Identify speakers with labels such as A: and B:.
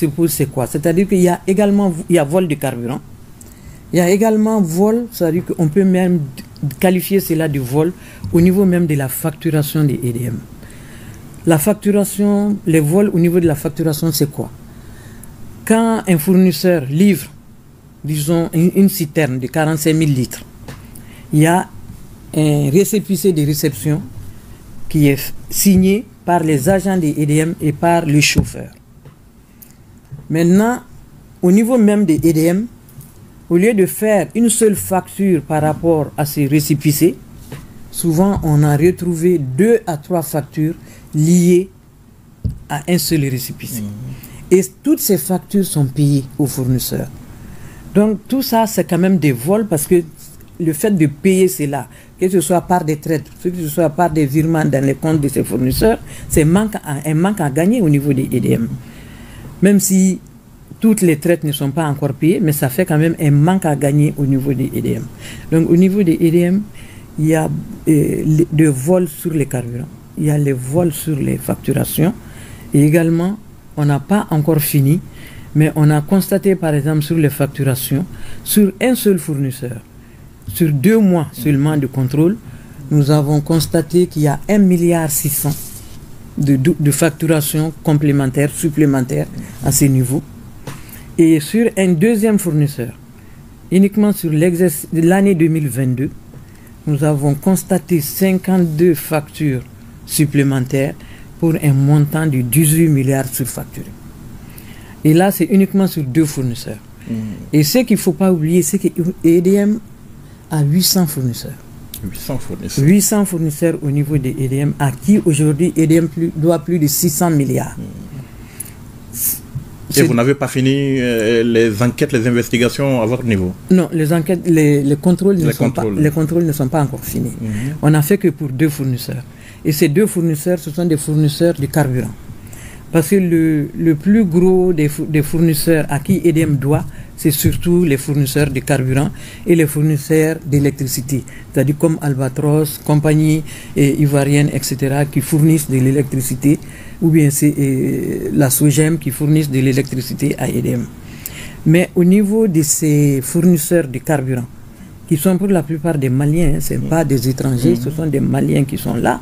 A: se pose, c'est quoi? C'est-à-dire qu'il y a également vol de carburant. Il y a également vol, c'est-à-dire qu'on peut même qualifier cela de vol au niveau même de la facturation des EDM. La facturation, les vols au niveau de la facturation, c'est quoi? Quand un fournisseur livre, disons, une citerne de 45 000 litres, il y a un récépissé de réception qui est signé par les agents des EDM et par le chauffeur. Maintenant, au niveau même des EDM, au lieu de faire une seule facture par rapport à ces récépissés, souvent on a retrouvé 2 à 3 factures liées à un seul récépissé. Et toutes ces factures sont payées aux fournisseurs. Donc tout ça, c'est quand même des vols parce que le fait de payer cela, que ce soit par des traites, que ce soit par des virements dans les comptes de ces fournisseurs, c'est un manque à gagner au niveau des EDM. Même si toutes les traites ne sont pas encore payées, mais ça fait quand même un manque à gagner au niveau des EDM. Donc au niveau des EDM, il y a des vols sur les carburants, il y a les vols sur les facturations, et également, on n'a pas encore fini, mais on a constaté par exemple sur les facturations, sur un seul fournisseur, sur 2 mois seulement de contrôle, nous avons constaté qu'il y a 1,6 milliard de facturations complémentaires, supplémentaires à ce niveau. Et sur un deuxième fournisseur, uniquement sur l'année 2022, nous avons constaté 52 factures supplémentaires pour un montant de 18 milliards surfacturés. Et là, c'est uniquement sur 2 fournisseurs. Et ce qu'il ne faut pas oublier, c'est que EDM a 800 fournisseurs.
B: 800 fournisseurs.
A: 800 fournisseurs au niveau des EDM, à qui aujourd'hui EDM doit plus de 600 milliards.
B: Et vous n'avez pas fini les enquêtes, les investigations à votre niveau?
A: Non, les enquêtes, les contrôles ne sont pas encore finis. On n'a fait que pour 2 fournisseurs. Et ces 2 fournisseurs, ce sont des fournisseurs de carburant. Parce que le plus gros des fournisseurs à qui EDM doit, c'est surtout les fournisseurs de carburant et les fournisseurs d'électricité. C'est-à-dire comme Albatros, compagnie ivoirienne, etc., qui fournissent de l'électricité, ou bien c'est la SOGEM qui fournissent de l'électricité à EDM. Mais au niveau de ces fournisseurs de carburant, qui sont pour la plupart des Maliens, ce ne sont pas des étrangers, ce sont des Maliens qui sont là,